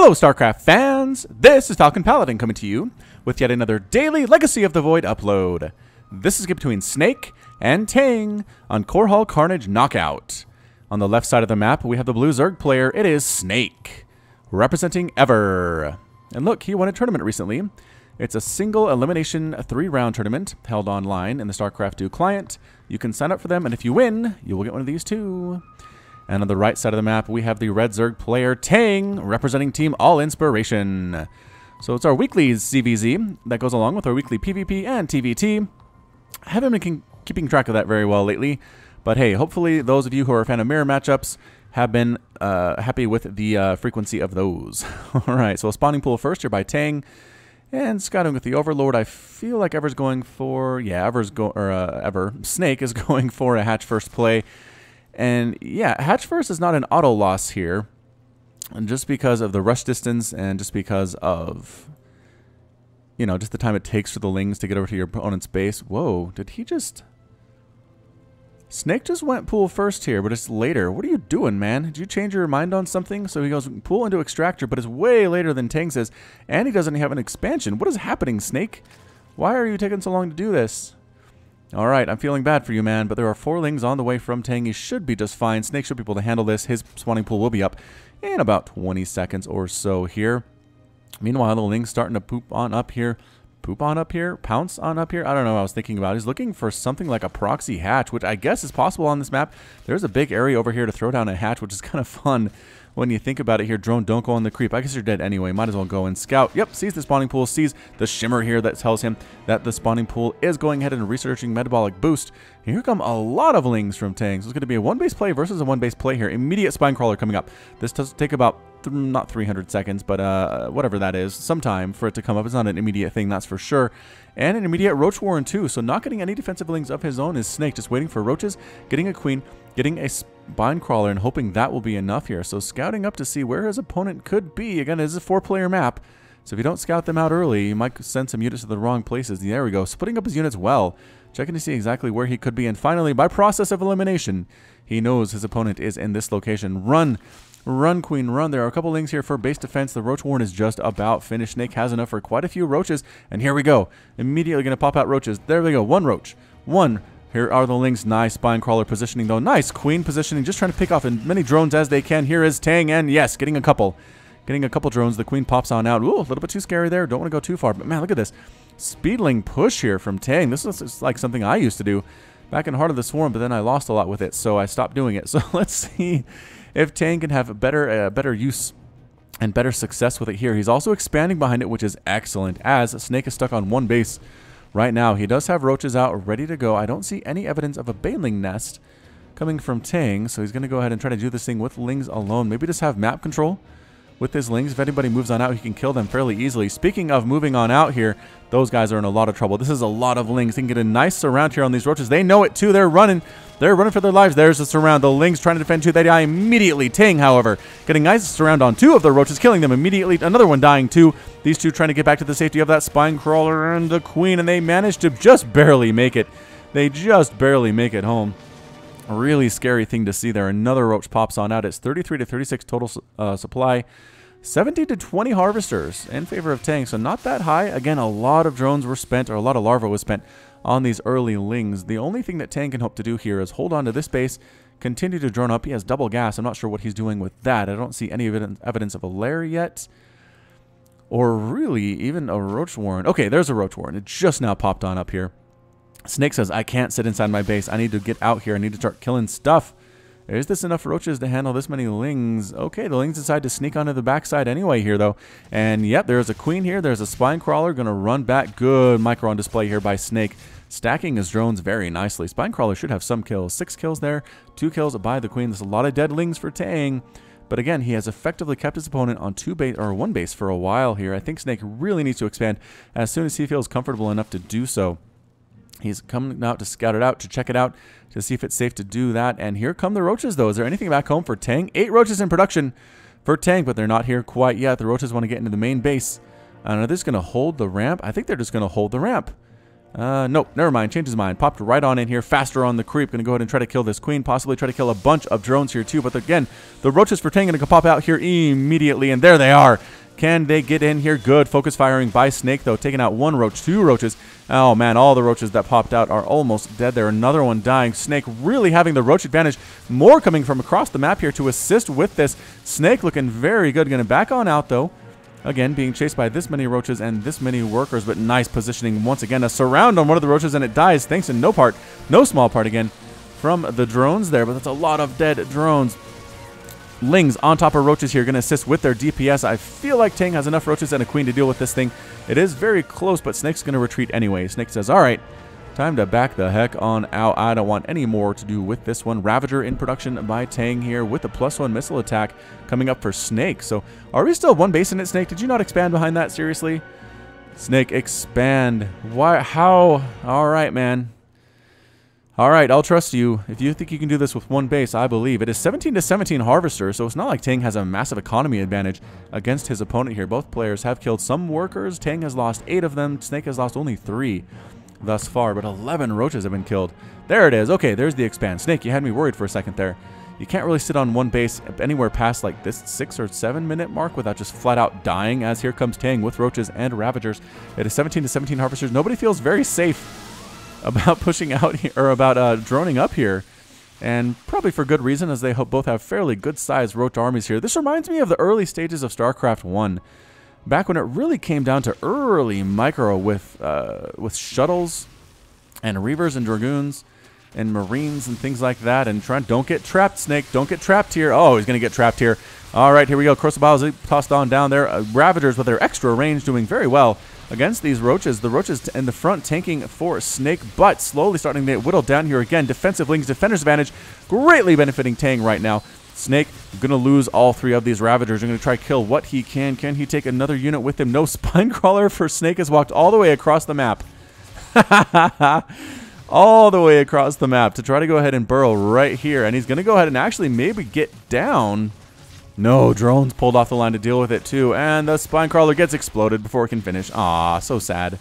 Hello, StarCraft fans! This is Falcon Paladin coming to you with yet another daily Legacy of the Void upload. This is between Snake and Tang on Korhal Carnage Knockout. On the left side of the map, we have the blue Zerg player. It is Snake, representing Ever. And look, he won a tournament recently. It's a single elimination 3-round tournament held online in the StarCraft 2 client. You can sign up for them, and if you win, you will get one of these too. And on the right side of the map, we have the red Zerg player Tang, representing Team All Inspiration. So it's our weekly ZvZ that goes along with our weekly PvP and TvT. I haven't been keeping track of that very well lately, but hey, hopefully those of you who are a fan of mirror matchups have been happy with the frequency of those. All right, so a spawning pool first here by Tang, and scouting with the Overlord. I feel like Ever's going for, yeah, Snake is going for a hatch first play. And yeah, hatch first is not an auto loss here, and just because of the rush distance and just because of, you know, just the time it takes for the Lings to get over to your opponent's base. Whoa, did he just... Snake just went pool first here, but it's later. What are you doing, man? Did you change your mind on something? So he goes pool into extractor, but it's way later than Tang says, and he doesn't have an expansion. What is happening, Snake? Why are you taking so long to do this? Alright, I'm feeling bad for you, man, but there are 4 Lings on the way from Tang. He should be just fine. Snake should be able to handle this. His spawning pool will be up in about 20 seconds or so here. Meanwhile, the Ling's starting to poop on up here. Poop on up here? Pounce on up here? I don't know what I was thinking about. He's looking for something like a proxy hatch, which I guess is possible on this map. There's a big area over here to throw down a hatch, which is kind of fun when you think about it here. Drone, don't go on the creep. I guess you're dead anyway. Might as well go and scout. Yep, sees the spawning pool, sees the shimmer here that tells him that the spawning pool is going ahead and researching metabolic boost. Here come a lot of Lings from Tang. So it's going to be a 1-base play versus a 1-base play here. Immediate spine crawler coming up. This does take about not 300 seconds, but whatever that is, some time for it to come up. It's not an immediate thing, that's for sure. And an immediate Roach Warren too, so not getting any defensive Lings of his own is Snake, just waiting for Roaches, getting a Queen, getting a spine crawler, and hoping that will be enough here. So scouting up to see where his opponent could be. Again, this is a 4-player map, so if you don't scout them out early, you might send some units to the wrong places. There we go, splitting up his units well, checking to see exactly where he could be, and finally, by process of elimination, he knows his opponent is in this location. Run! Run, Queen, run. There are a couple Lings here for base defense. The Roach Warren is just about finished. Snake has enough for quite a few Roaches. And here we go. Immediately going to pop out Roaches. There we go. 1 Roach. 1. Here are the Lings. Nice spine crawler positioning, though. Nice Queen positioning. Just trying to pick off as many drones as they can. Here is Tang, and yes, getting a couple. Getting a couple drones. The Queen pops on out. Ooh, a little bit too scary there. Don't want to go too far. But man, look at this. Speedling push here from Tang. This is like something I used to do back in Heart of the Swarm, but then I lost a lot with it, so I stopped doing it. So let's see if Tang can have better use and better success with it here. He's also expanding behind it, which is excellent, as Snake is stuck on 1 base right now. He does have Roaches out, ready to go. I don't see any evidence of a Baneling nest coming from Tang, so he's going to go ahead and try to do this thing with Lings alone. Maybe just have map control with his Lings. If anybody moves on out, he can kill them fairly easily. Speaking of moving on out here, those guys are in a lot of trouble. This is a lot of Lings. They can get a nice surround here on these Roaches. They know it too. They're running. They're running for their lives. There's a surround. The Lings trying to defend 2. They die immediately. Tang, however, getting nice surround on 2 of the Roaches, killing them immediately. Another one dying too. These 2 trying to get back to the safety of that spine crawler and the Queen, and they managed to just barely make it. They just barely make it home. A really scary thing to see there. Another Roach pops on out. It's 33 to 36 total supply. 70 to 20 harvesters in favor of Tang, so not that high. Again, a lot of drones were spent, or a lot of larvae was spent on these early Lings. The only thing that Tang can hope to do here is hold on to this base, continue to drone up. He has double gas. I'm not sure what he's doing with that. I don't see any evidence of a lair yet, or really even a Roach Warren. Okay, there's a Roach Warren. It just now popped on up here. Snake says, I can't sit inside my base. I need to get out here. I need to start killing stuff. Is this enough Roaches to handle this many Lings? Okay, the Lings decide to sneak onto the backside anyway here, though. And, yep, there's a Queen here. There's a Spine Crawler going to run back. Good micro on display here by Snake. Stacking his drones very nicely. Spine Crawler should have some kills. 6 kills there. 2 kills by the Queen. There's a lot of dead Lings for Tang. But, again, he has effectively kept his opponent on 1 base for a while here. I think Snake really needs to expand as soon as he feels comfortable enough to do so. He's coming out to scout it out, to check it out, to see if it's safe to do that. And here come the Roaches, though. Is there anything back home for Tang? 8 Roaches in production for Tang, but they're not here quite yet. The Roaches want to get into the main base. Are they just going to hold the ramp? I think they're just going to hold the ramp. Nope, never mind. Changed his mind. Popped right on in here. Faster on the creep. Going to go ahead and try to kill this queen. Possibly try to kill a bunch of drones here too. But again, the roaches for Tang going to pop out here immediately. And there they are. Can they get in here? Good. Focus firing by Snake, though. Taking out one roach, two roaches. Oh, man, all the roaches that popped out are almost dead there. Another one dying. Snake really having the roach advantage. More coming from across the map here to assist with this. Snake looking very good. Going to back on out, though. Again, being chased by this many roaches and this many workers, but nice positioning. Once again, a surround on one of the roaches, and it dies thanks in no small part again, from the drones there. But that's a lot of dead drones. Lings on top of roaches here, going to assist with their DPS. I feel like Tang has enough roaches and a queen to deal with this thing. It is very close, but Snake's going to retreat anyway. Snake says, all right, time to back the heck on out. I don't want any more to do with this one. Ravager in production by Tang here with the +1 missile attack coming up for Snake. So are we still one base in it, Snake? Did you not expand behind that? Seriously? Snake, expand. Why? How? All right, man. All right, I'll trust you. If you think you can do this with one base, I believe. It is 17-17 Harvester, so it's not like Tang has a massive economy advantage against his opponent here. Both players have killed some workers. Tang has lost 8 of them. Snake has lost only 3 thus far, but 11 roaches have been killed. There it is. Okay, there's the expand. Snake, you had me worried for a second there. You can't really sit on one base anywhere past like this 6 or 7 minute mark without just flat out dying, as here comes Tang with roaches and Ravagers. It is 17-17 Harvesters. Nobody feels very safe about pushing out here, or about droning up here, and probably for good reason, as they both have fairly good-sized roach armies here. This reminds me of the early stages of StarCraft 1, back when it really came down to early micro with shuttles and reavers and dragoons and marines and things like that. And don't get trapped, Snake. Don't get trapped here. Oh, he's gonna get trapped here. All right, here we go. Crossobows tossed on down there. Ravagers with their extra range doing very well against these roaches. The roaches in the front tanking for Snake, but slowly starting to whittle down here again. Defensive Lings, defender's advantage, greatly benefiting Tang right now. Snake going to lose all 3 of these Ravagers. Going to try to kill what he can. Can he take another unit with him? No. Spine Crawler for Snake has walked all the way across the map. All the way across the map to try to go ahead and burrow right here. And he's going to go ahead and actually maybe get down. No, drones pulled off the line to deal with it too. And the Spine Crawler gets exploded before it can finish. Aw, so sad.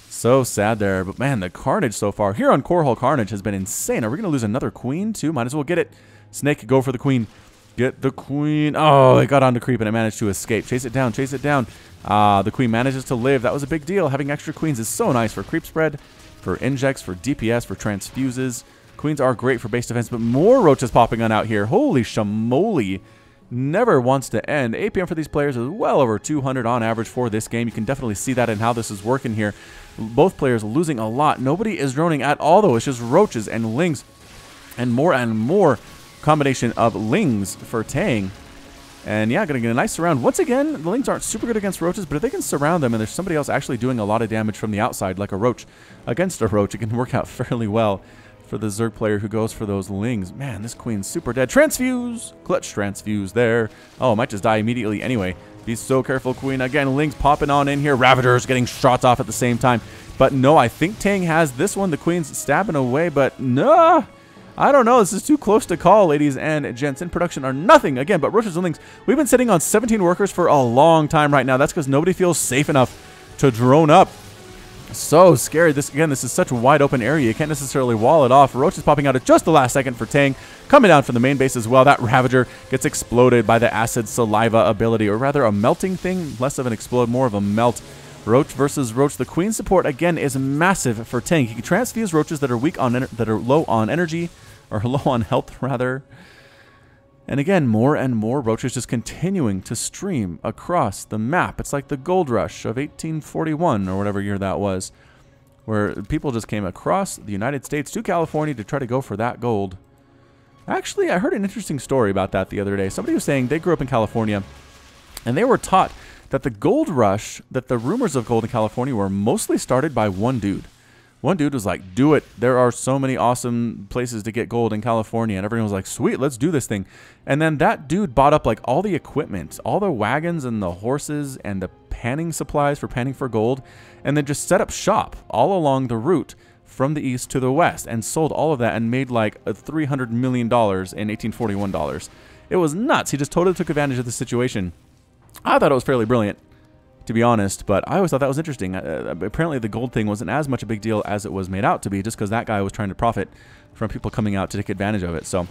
So sad there. But man, the Carnage so far here on Korhal, Carnage has been insane. Are we going to lose another queen too? Might as well get it. Snake, go for the queen. Get the queen. Oh, it got onto creep and it managed to escape. Chase it down. Chase it down. The queen manages to live. That was a big deal. Having extra queens is so nice for creep spread, for injects, for DPS, for transfuses. Queens are great for base defense, but more roaches popping on out here. Holy shamoly. Never wants to end. APM for these players is well over 200 on average for this game. You can definitely see that in how this is working here. Both players losing a lot. Nobody is droning at all, though. It's just roaches and lings and more combination of lings for Tang. And yeah, going to get a nice surround. Once again, the lings aren't super good against roaches, but if they can surround them and there's somebody else actually doing a lot of damage from the outside, like a roach against a roach, it can work out fairly well for the Zerg player who goes for those lings. Man, this queen's super dead. Transfuse! Clutch transfuse there. Oh, might just die immediately anyway. Be so careful, queen. Again, lings popping on in here. Ravagers getting shots off at the same time. But no, I think Tang has this one. The queen's stabbing away, but no. I don't know. This is too close to call, ladies and gents. In production are nothing, again, but roaches and lings. We've been sitting on 17 workers for a long time right now. That's because nobody feels safe enough to drone up. So scary. This is such a wide open area. You can't necessarily wall it off. Roach is popping out at just the last second for Tang. Coming down from the main base as well. That Ravager gets exploded by the acid saliva ability, or rather a melting thing. Less of an explode, more of a melt. Roach versus Roach. The queen support again is massive for Tang. He can transfuse roaches that are weak on that are low on energy, or low on health rather. And again, more and more roaches just continuing to stream across the map. It's like the gold rush of 1841 or whatever year that was, where people just came across the United States to California to try to go for that gold. Actually, I heard an interesting story about that the other day. Somebody was saying they grew up in California, and they were taught that the gold rush, that the rumors of gold in California were mostly started by one dude. One dude was like, do it. There are so many awesome places to get gold in California. And everyone was like, sweet, let's do this thing. And then that dude bought up like all the equipment, all the wagons and the horses and the panning supplies for panning for gold, and then just set up shop all along the route from the east to the west and sold all of that and made like $300 million in 1841 dollars. It was nuts. He just totally took advantage of the situation. I thought it was fairly brilliant, to be honest, but I always thought that was interesting. Apparently the gold thing wasn't as much a big deal as it was made out to be, just because that guy was trying to profit from people coming out to take advantage of it. So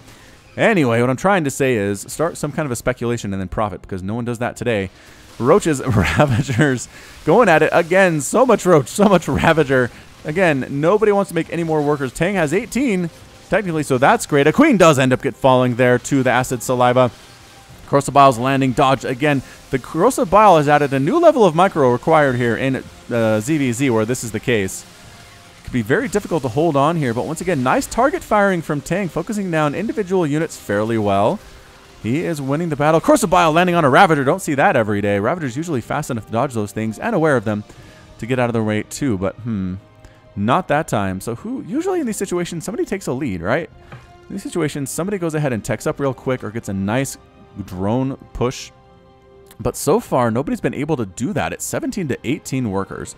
anyway, what I'm trying to say is start some kind of a speculation and then profit, because no one does that today. Roaches, Ravagers going at it again. So much Roach, so much Ravager. Again, nobody wants to make any more workers. Tang has 18, technically, so that's great. A Queen does end up falling there to the Acid Saliva. Corrosive Bile's landing, dodge again. The Corrosive Bile has added a new level of micro required here in ZvZ, where this is the case. Could be very difficult to hold on here, but once again, nice target firing from Tang, focusing down individual units fairly well. He is winning the battle. Corrosive Bile landing on a Ravager. Don't see that every day. Ravager's usually fast enough to dodge those things and aware of them to get out of their way too, but not that time. So usually in these situations, somebody takes a lead, right? In these situations, somebody goes ahead and techs up real quick or gets a nice drone push. But so far, nobody's been able to do that. It's 17 to 18 workers.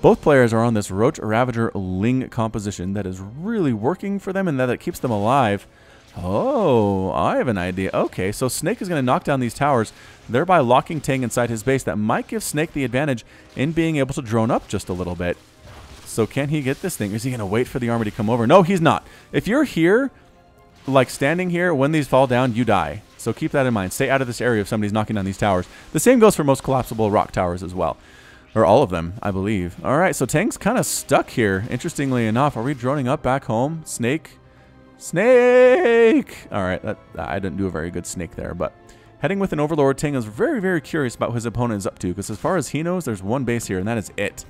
Both players are on this Roach Ravager Ling composition that is really working for them and that it keeps them alive. Oh, I have an idea. Okay, so Snake is going to knock down these towers, thereby locking Tang inside his base. That might give Snake the advantage in being able to drone up just a little bit. So can he get this thing? Is he going to wait for the army to come over? No, he's not. If you're here, like standing here, when these fall down, you die. So keep that in mind. Stay out of this area if somebody's knocking down these towers. The same goes for most collapsible rock towers as well. Or all of them, I believe. All right, so Tang's kind of stuck here, interestingly enough. Are we droning up back home? Snake? Snake! All right, I didn't do a very good snake there, but heading with an Overlord, Tang is very, very curious about what his opponent is up to, because as far as he knows, there's one base here, and that is it.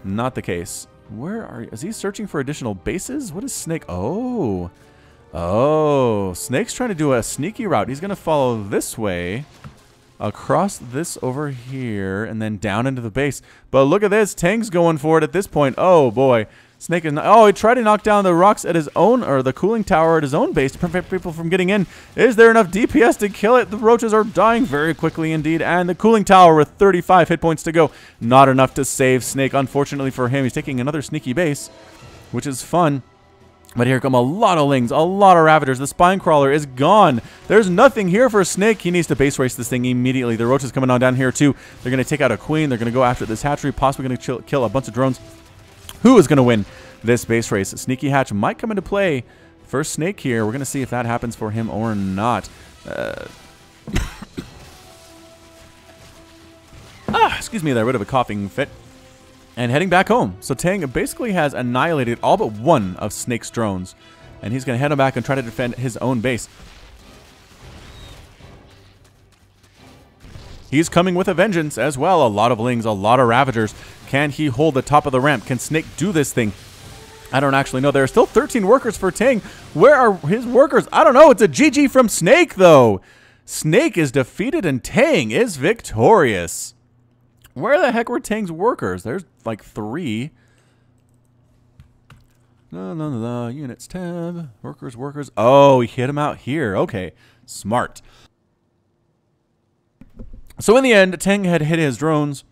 Not the case. Is he searching for additional bases? What is Snake? Oh, Snake's trying to do a sneaky route. He's going to follow this way, across this over here, and then down into the base. But look at this. Tang's going for it at this point. Oh, boy. Snake is not, oh, he tried to knock down the rocks at his own, or the cooling tower at his own base to prevent people from getting in. Is there enough DPS to kill it? The roaches are dying very quickly indeed, and the cooling tower with 35 hit points to go. Not enough to save Snake, unfortunately for him. He's taking another sneaky base, which is fun. But here come a lot of Lings, a lot of Ravagers. The Spine Crawler is gone. There's nothing here for Snake. He needs to base race this thing immediately. The Roach is coming on down here too. They're going to take out a Queen. They're going to go after this hatchery, possibly going to kill a bunch of drones. Who is going to win this base race? Sneaky Hatch might come into play for Snake here. We're going to see if that happens for him or not. Excuse me there, a bit of a coughing fit. And heading back home. So Tang basically has annihilated all but one of Snake's drones. And he's going to head on back and try to defend his own base. He's coming with a vengeance as well. A lot of Lings, a lot of Ravagers. Can he hold the top of the ramp? Can Snake do this thing? I don't actually know. There are still 13 workers for Tang. Where are his workers? I don't know. It's a GG from Snake, though. Snake is defeated and Tang is victorious. Where the heck were Tang's workers? There's like 3. Units tab. Workers. Oh, he hit him out here. Okay. Smart. So in the end, Tang had hit his drones,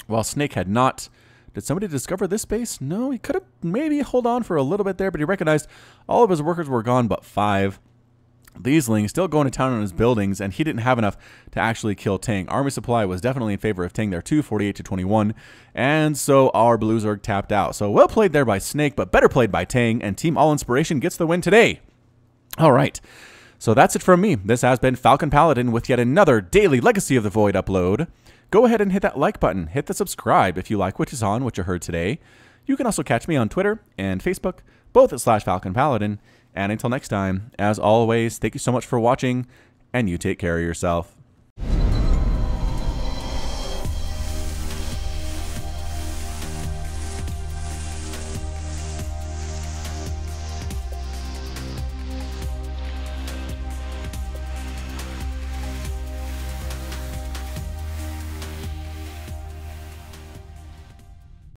while Snake had not. Did somebody discover this base? No, he could have maybe hold on for a little bit there, but he recognized all of his workers were gone but 5. These Lings still going to town on his buildings, and he didn't have enough to actually kill Tang. Army supply was definitely in favor of Tang there too, 48 to 21. And so our Blue Zerg tapped out. So well played there by Snake, but better played by Tang, and Team All Inspiration gets the win today. All right. So that's it from me. This has been Falcon Paladin with yet another daily Legacy of the Void upload. Go ahead and hit that like button. Hit the subscribe if you like what is on, what you heard today. You can also catch me on Twitter and Facebook, both at /Falcon Paladin. And until next time, as always, thank you so much for watching, and you take care of yourself.